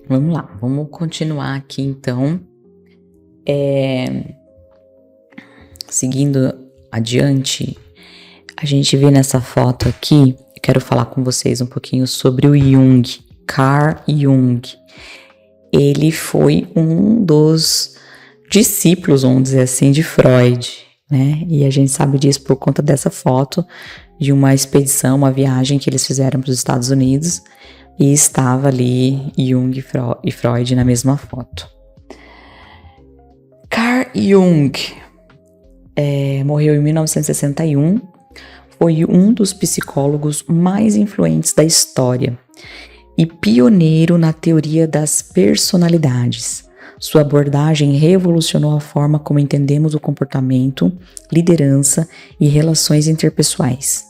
Vamos lá, vamos continuar aqui então. Seguindo adiante, a gente vê nessa foto aqui, eu quero falar com vocês um pouquinho sobre o Jung, Carl Jung. Ele foi um dos discípulos, vamos dizer assim, de Freud, né? E a gente sabe disso por conta dessa foto de uma expedição, uma viagem que eles fizeram para os Estados Unidos e estava ali Jung e Freud na mesma foto. Carl Jung morreu em 1961, foi um dos psicólogos mais influentes da história e pioneiro na teoria das personalidades. Sua abordagem revolucionou a forma como entendemos o comportamento, liderança e relações interpessoais.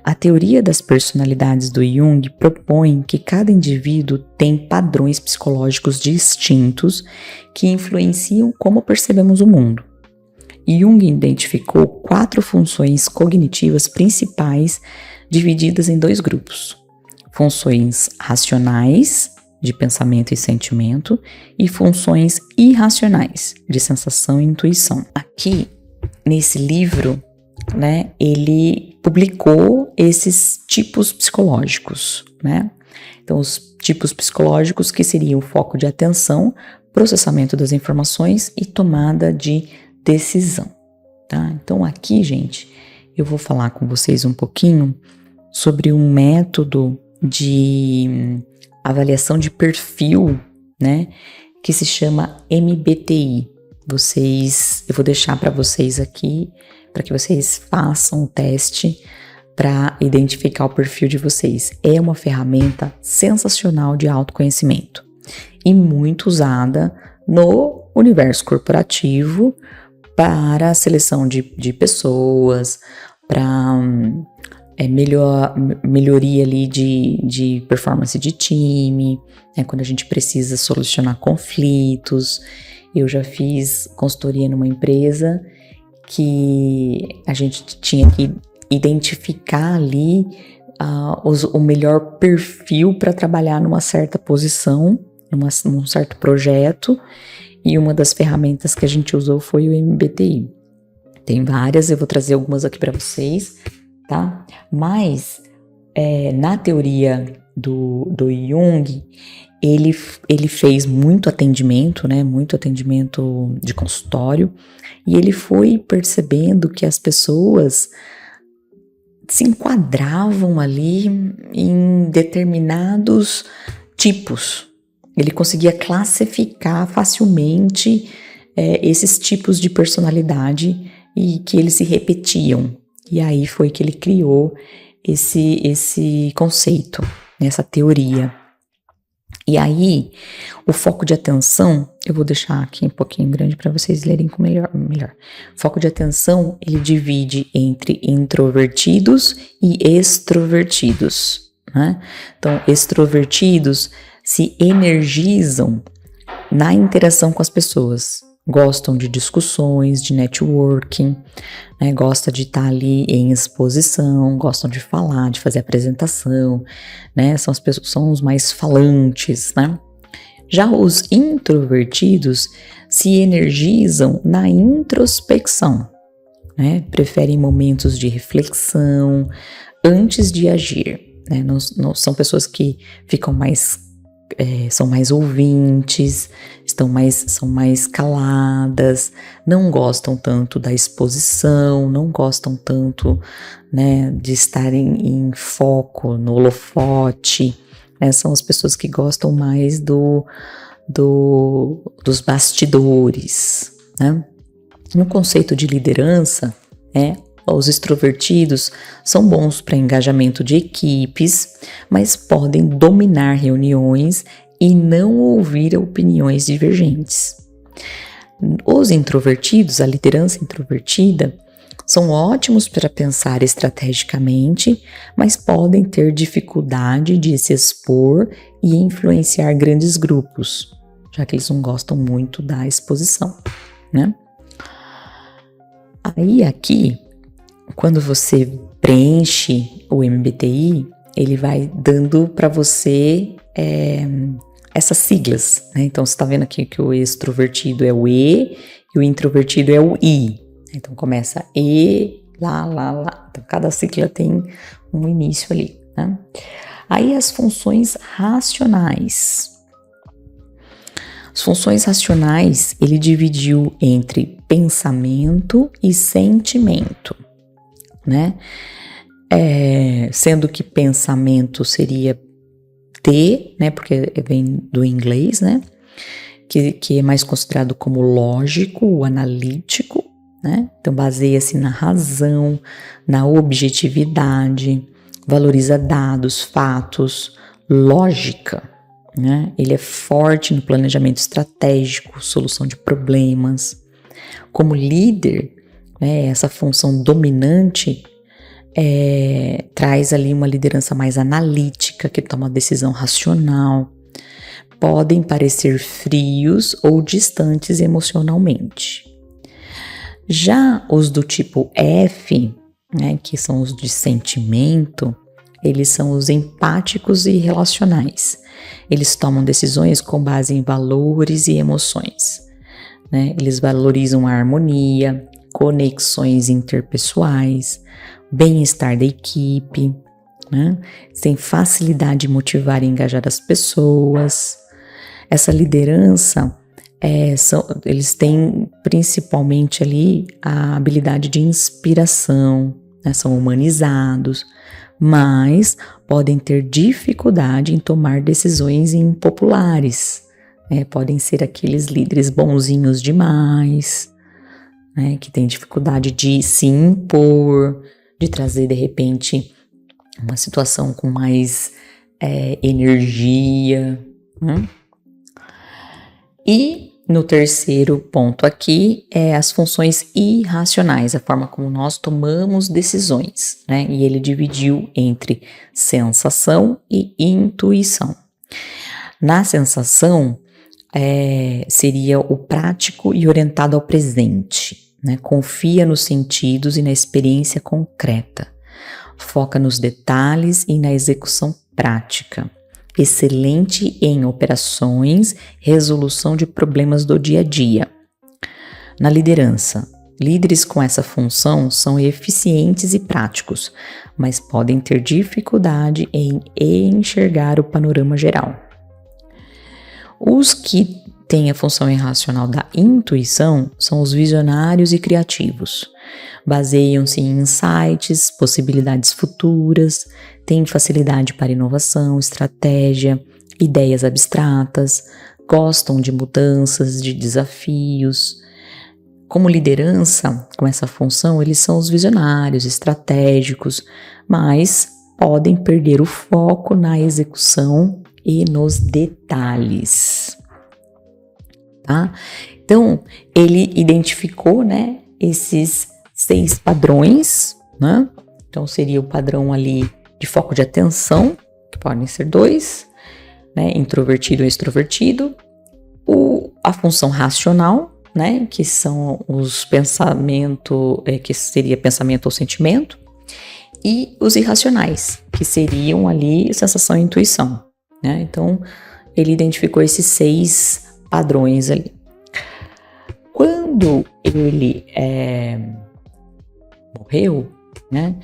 A teoria das personalidades do Jung propõe que cada indivíduo tem padrões psicológicos distintos que influenciam como percebemos o mundo. Jung identificou 4 funções cognitivas principais divididas em 2 grupos: funções racionais, de pensamento e sentimento, e funções irracionais, de sensação e intuição. Aqui, nesse livro, né, ele publicou esses tipos psicológicos, né? Então, os tipos psicológicos que seriam o foco de atenção, processamento das informações e tomada de decisão, tá? Então, aqui, gente, eu vou falar com vocês um pouquinho sobre um método de avaliação de perfil, né, que se chama MBTI. Eu vou deixar para vocês aqui, para que vocês façam o teste para identificar o perfil de vocês. É uma ferramenta sensacional de autoconhecimento e muito usada no universo corporativo para a seleção de pessoas, para melhoria ali de performance de time, né, quando a gente precisa solucionar conflitos. Eu já fiz consultoria numa empresa que a gente tinha que identificar ali o melhor perfil para trabalhar numa certa posição, num certo projeto, e uma das ferramentas que a gente usou foi o MBTI. Tem várias, eu vou trazer algumas aqui para vocês, tá? Mas na teoria do Jung, ele fez muito atendimento, né? Muito atendimento de consultório, e ele foi percebendo que as pessoas se enquadravam ali em determinados tipos. Ele conseguia classificar facilmente esses tipos de personalidade e que eles se repetiam. E aí foi que ele criou esse conceito, essa teoria. E aí, o foco de atenção, eu vou deixar aqui um pouquinho grande para vocês lerem com melhor. Foco de atenção, ele divide entre introvertidos e extrovertidos, né? Então, extrovertidos se energizam na interação com as pessoas. Gostam de discussões, de networking, né? Gostam de estar ali em exposição, gostam de falar, de fazer apresentação, né? São os mais falantes, né? Já os introvertidos se energizam na introspecção, né? Preferem momentos de reflexão antes de agir, né? Não são pessoas que ficam são mais ouvintes, são mais caladas, não gostam tanto da exposição, não gostam tanto, né, de estarem em foco, no holofote, né, são as pessoas que gostam mais dos bastidores, né. No conceito de liderança, os extrovertidos são bons para engajamento de equipes, mas podem dominar reuniões e não ouvir opiniões divergentes. Os introvertidos, a liderança introvertida, são ótimos para pensar estrategicamente, mas podem ter dificuldade de se expor e influenciar grandes grupos, já que eles não gostam muito da exposição, né? Aí aqui, quando você preenche o MBTI, ele vai dando para você essas siglas, né? Então, você está vendo aqui que o extrovertido é o E e o introvertido é o I. Então, começa E, lá. Então, cada sigla tem um início ali, né? Aí, as funções racionais. As funções racionais, ele dividiu entre pensamento e sentimento, né? Sendo que pensamento seria T, né? Porque vem do inglês, né? Que é mais considerado como lógico, analítico, né? Então, baseia-se na razão, na objetividade, valoriza dados, fatos, lógica, né? Ele é forte no planejamento estratégico, solução de problemas. Como líder, né, essa função dominante traz ali uma liderança mais analítica, que toma decisão racional. Podem parecer frios ou distantes emocionalmente. Já os do tipo F, né, que são os de sentimento, eles são os empáticos e relacionais. Eles tomam decisões com base em valores e emoções, né? Eles valorizam a harmonia, conexões interpessoais, bem-estar da equipe, né? Têm facilidade de motivar e engajar as pessoas. Essa liderança, eles têm principalmente ali a habilidade de inspiração, né? São humanizados, mas podem ter dificuldade em tomar decisões impopulares, né? Podem ser aqueles líderes bonzinhos demais, né? Que têm dificuldade de se impor, de trazer de repente uma situação com mais energia, né? E no terceiro ponto aqui as funções irracionais, a forma como nós tomamos decisões, né? E ele dividiu entre sensação e intuição. Na sensação, seria o prático e orientado ao presente, né? Confia nos sentidos e na experiência concreta. Foca nos detalhes e na execução prática. Excelente em operações, resolução de problemas do dia a dia. Na liderança, líderes com essa função são eficientes e práticos, mas podem ter dificuldade em enxergar o panorama geral. Os que têm a função irracional da intuição são os visionários e criativos. Baseiam-se em insights, possibilidades futuras, têm facilidade para inovação, estratégia, ideias abstratas, gostam de mudanças, de desafios. Como liderança, com essa função, eles são os visionários, estratégicos, mas podem perder o foco na execução e nos detalhes. Tá? Então, ele identificou, né, esses 6 padrões, né? Então, seria o padrão ali de foco de atenção, que podem ser 2, né? Introvertido e extrovertido. A função racional, né? Que são os pensamento, que seria pensamento ou sentimento. E os irracionais, que seriam ali sensação e intuição, né? Então, ele identificou esses 6 padrões ali. Quando ele morreu, né,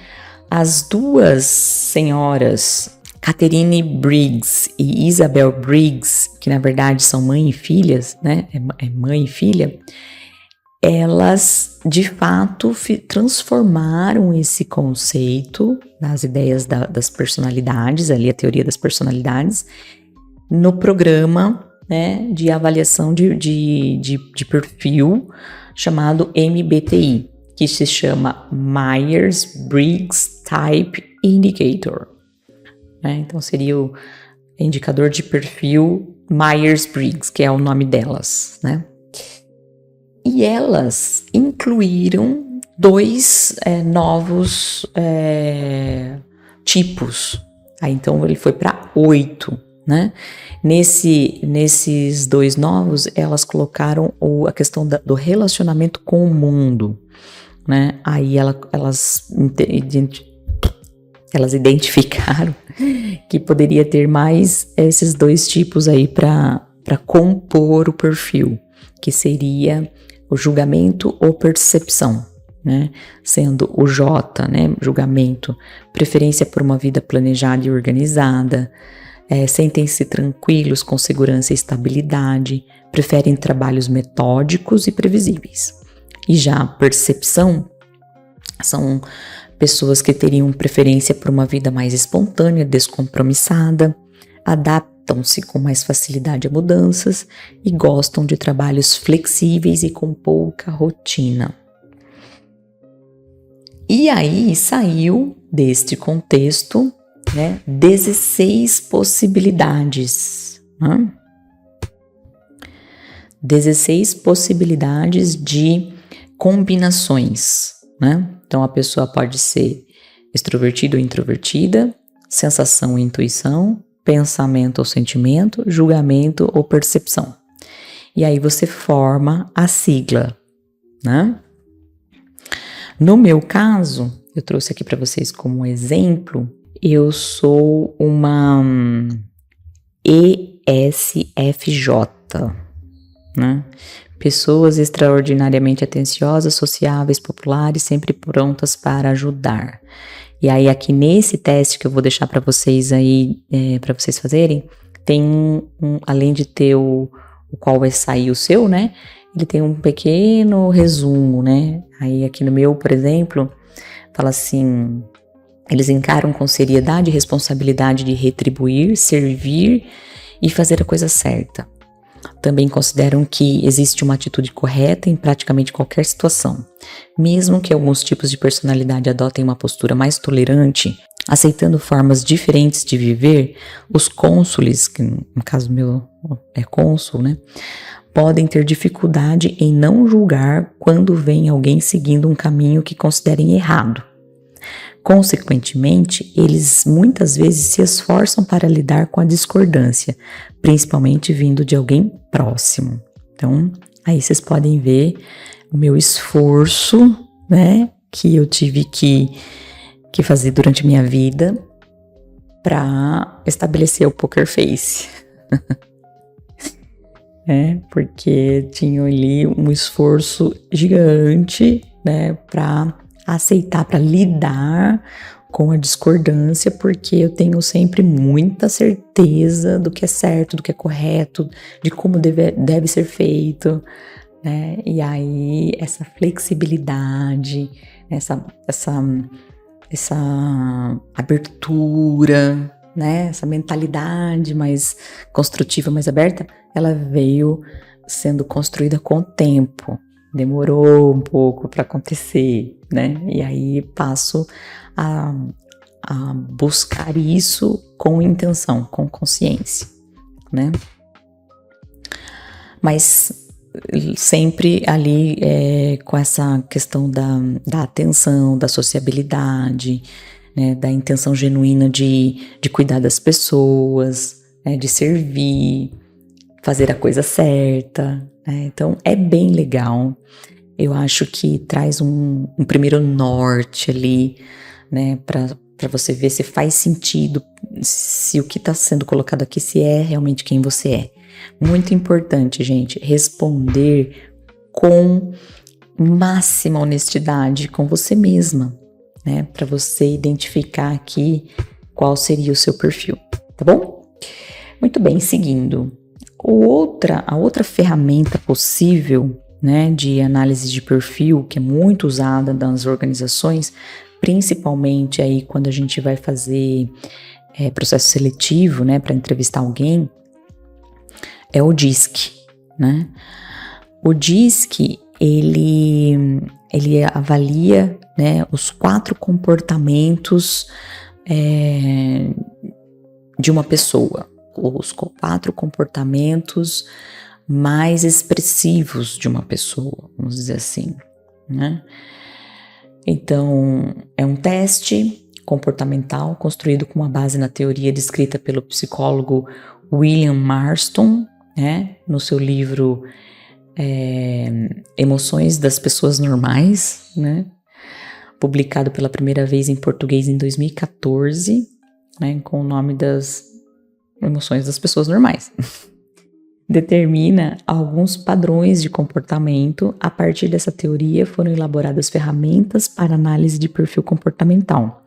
as 2 senhoras, Catherine Briggs e Isabel Briggs, que na verdade são mãe e filhas, né, mãe e filha, elas de fato transformaram esse conceito das ideias das personalidades, ali a teoria das personalidades, no programa, né, de avaliação de perfil chamado MBTI, que se chama Myers-Briggs Type Indicator, né? Então seria o indicador de perfil Myers-Briggs, que é o nome delas, né? E elas incluíram 2 novos tipos. Aí então ele foi para 8. Né? Nesses 2 novos, elas colocaram a questão do relacionamento com o mundo, né? Aí elas elas identificaram que poderia ter mais esses dois tipos aí para compor o perfil, que seria o julgamento ou percepção, né? Sendo o J, né? Julgamento, preferência por uma vida planejada e organizada, sentem-se tranquilos com segurança e estabilidade, preferem trabalhos metódicos e previsíveis. E já a percepção são pessoas que teriam preferência por uma vida mais espontânea, descompromissada, adaptam-se com mais facilidade a mudanças e gostam de trabalhos flexíveis e com pouca rotina. E aí saiu deste contexto, né, 16 possibilidades. 16 possibilidades de combinações, né? Então a pessoa pode ser extrovertida ou introvertida, sensação ou intuição, pensamento ou sentimento, julgamento ou percepção. E aí você forma a sigla, né? No meu caso, eu trouxe aqui para vocês como exemplo, eu sou uma ESFJ, né? Pessoas extraordinariamente atenciosas, sociáveis, populares, sempre prontas para ajudar. E aí aqui nesse teste que eu vou deixar para vocês aí, para vocês fazerem, tem além de ter o qual vai sair o seu, né? Ele tem um pequeno resumo, né? Aí aqui no meu, por exemplo, fala assim: eles encaram com seriedade e responsabilidade de retribuir, servir e fazer a coisa certa. Também consideram que existe uma atitude correta em praticamente qualquer situação. Mesmo que alguns tipos de personalidade adotem uma postura mais tolerante, aceitando formas diferentes de viver, os cônsules, que no caso meu é cônsul, né, podem ter dificuldade em não julgar quando vem alguém seguindo um caminho que considerem errado. Consequentemente, eles muitas vezes se esforçam para lidar com a discordância, principalmente vindo de alguém próximo. Então, aí vocês podem ver o meu esforço, né, que eu tive que fazer durante a minha vida para estabelecer o Poker Face. Porque tinha ali um esforço gigante, né, para aceitar, para lidar com a discordância, porque eu tenho sempre muita certeza do que é certo, do que é correto, de como deve ser feito, né? E aí essa flexibilidade, essa abertura, né? Essa mentalidade mais construtiva, mais aberta, ela veio sendo construída com o tempo. Demorou um pouco para acontecer, né? E aí passo a buscar isso com intenção, com consciência, né? Mas sempre ali com essa questão da atenção, da sociabilidade, né? Da intenção genuína de cuidar das pessoas, né? De servir, fazer a coisa certa, né? Então é bem legal. Eu acho que traz um primeiro norte ali, né, para você ver se faz sentido, se o que está sendo colocado aqui, se é realmente quem você é. Muito importante, gente, responder com máxima honestidade com você mesma, né, para você identificar aqui qual seria o seu perfil, tá bom? Muito bem, seguindo. A outra ferramenta possível, né, de análise de perfil, que é muito usada nas organizações, principalmente aí quando a gente vai fazer processo seletivo, né, para entrevistar alguém, é o DISC, né? O DISC, ele avalia, né, os 4 comportamentos de uma pessoa, os 4 comportamentos mais expressivos de uma pessoa, vamos dizer assim, né? Então, é um teste comportamental construído com uma base na teoria descrita pelo psicólogo William Marston, né? No seu livro Emoções das Pessoas Normais, né? publicado pela primeira vez em português em 2014, né, com o nome das emoções das pessoas normais. Determina alguns padrões de comportamento. A partir dessa teoria foram elaboradas ferramentas para análise de perfil comportamental,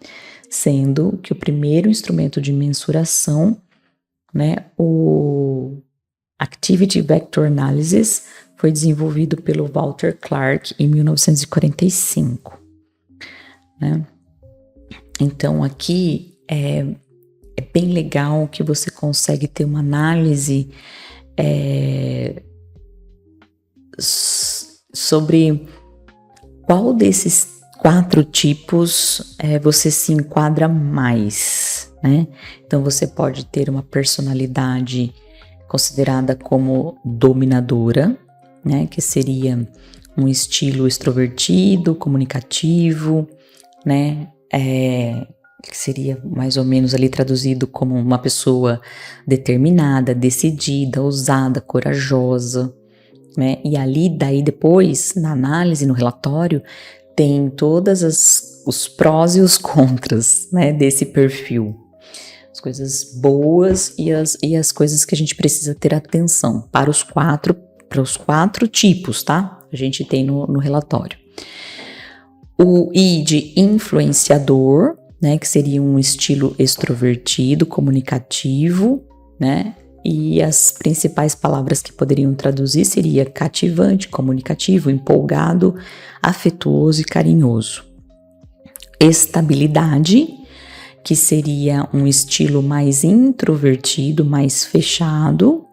sendo que o primeiro instrumento de mensuração, né, o Activity Vector Analysis, foi desenvolvido pelo Walter Clark em 1945. Né? Então aqui é bem legal que você consegue ter uma análise sobre qual desses 4 tipos você se enquadra mais, né? Então você pode ter uma personalidade considerada como dominadora, né? Que seria um estilo extrovertido, comunicativo, né? Que seria mais ou menos ali traduzido como uma pessoa determinada, decidida, ousada, corajosa, né? E ali, daí depois, na análise, no relatório, tem todas os prós e os contras, né, desse perfil. As coisas boas e as coisas que a gente precisa ter atenção para os 4 tipos, tá? A gente tem no relatório. O I de influenciador, né, que seria um estilo extrovertido, comunicativo, né, e as principais palavras que poderiam traduzir seria cativante, comunicativo, empolgado, afetuoso e carinhoso. Estabilidade, que seria um estilo mais introvertido, mais fechado,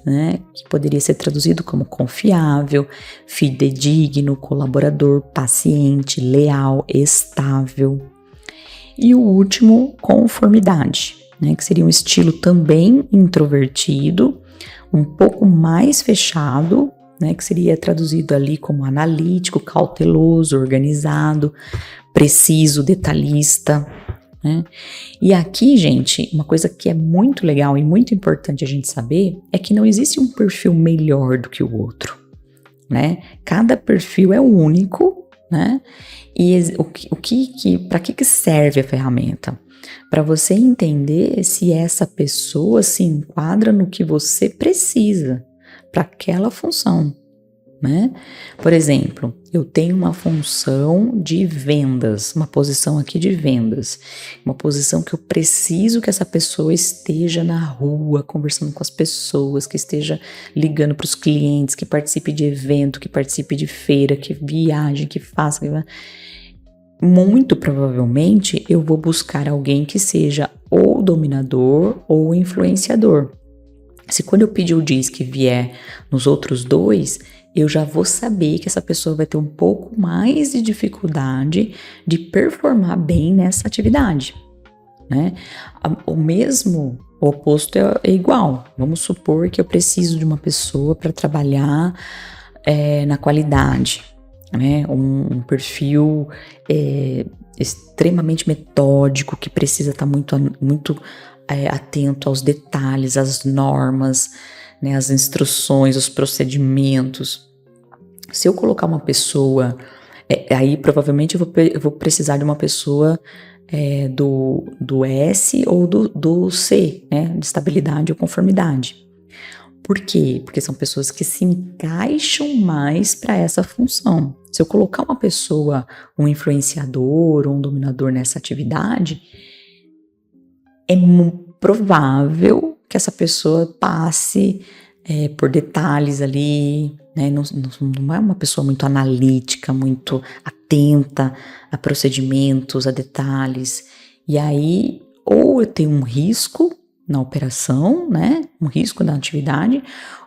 né, que poderia ser traduzido como confiável, fidedigno, colaborador, paciente, leal, estável. E o último, conformidade, né, que seria um estilo também introvertido, um pouco mais fechado, né, que seria traduzido ali como analítico, cauteloso, organizado, preciso, detalhista, né? E aqui, gente, uma coisa que é muito legal e muito importante a gente saber é que não existe um perfil melhor do que o outro, né? Cada perfil é único, né? E para que serve a ferramenta? Para você entender se essa pessoa se enquadra no que você precisa para aquela função, né? Por exemplo, eu tenho uma função de vendas, uma posição aqui de vendas, uma posição que eu preciso que essa pessoa esteja na rua, conversando com as pessoas, que esteja ligando para os clientes, que participe de evento, que participe de feira, que viaje, que faça... Muito provavelmente eu vou buscar alguém que seja ou dominador ou influenciador. Se quando eu pedir o DISC vier nos outros 2, eu já vou saber que essa pessoa vai ter um pouco mais de dificuldade de performar bem nessa atividade, né? O oposto é igual. Vamos supor que eu preciso de uma pessoa para trabalhar na qualidade, né? Um perfil extremamente metódico, que precisa estar muito atento aos detalhes, às normas, né, as instruções, os procedimentos. Se eu colocar uma pessoa, aí provavelmente eu vou precisar de uma pessoa do S ou do C, né, de estabilidade ou conformidade. Por quê? Porque são pessoas que se encaixam mais para essa função. Se eu colocar uma pessoa, um influenciador ou um dominador nessa atividade, é provável que essa pessoa passe por detalhes ali, né? Não é uma pessoa muito analítica, muito atenta a procedimentos, a detalhes. E aí, ou eu tenho um risco na operação, né? Um risco na atividade,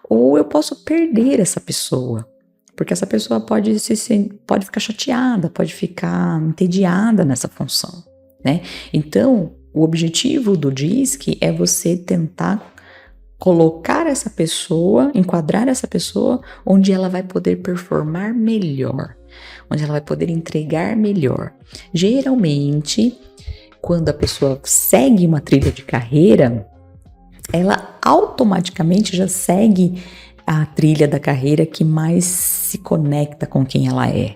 ou eu posso perder essa pessoa. Porque essa pessoa pode ficar chateada, pode ficar entediada nessa função, né? Então, o objetivo do DISC é você tentar colocar essa pessoa, enquadrar essa pessoa onde ela vai poder performar melhor, onde ela vai poder entregar melhor. Geralmente, quando a pessoa segue uma trilha de carreira, ela automaticamente já segue a trilha da carreira que mais se conecta com quem ela é,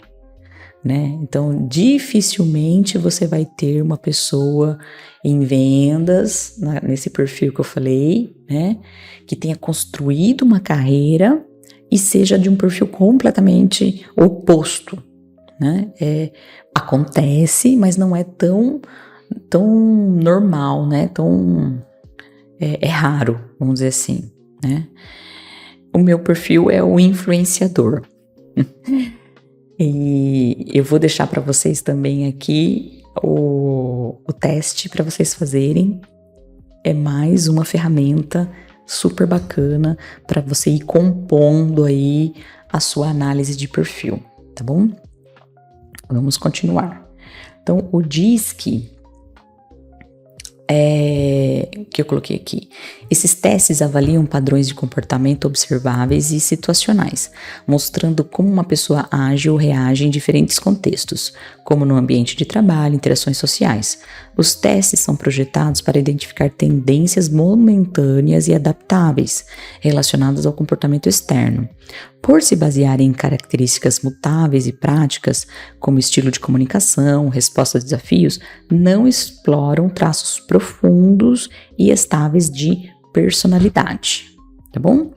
né? Então, dificilmente você vai ter uma pessoa em vendas, nesse perfil que eu falei, né? Que tenha construído uma carreira e seja de um perfil completamente oposto, né? Acontece, mas não é tão normal, né? É raro, vamos dizer assim, né? O meu perfil é o influenciador. E eu vou deixar para vocês também aqui o teste para vocês fazerem. É mais uma ferramenta super bacana para você ir compondo aí a sua análise de perfil, tá bom? Vamos continuar. Então, o DISC que eu coloquei aqui. Esses testes avaliam padrões de comportamento observáveis e situacionais, mostrando como uma pessoa age ou reage em diferentes contextos, como no ambiente de trabalho, interações sociais. Os testes são projetados para identificar tendências momentâneas e adaptáveis relacionadas ao comportamento externo. Por se basearem em características mutáveis e práticas, como estilo de comunicação, resposta a desafios, não exploram traços profundos e estáveis de personalidade, tá bom?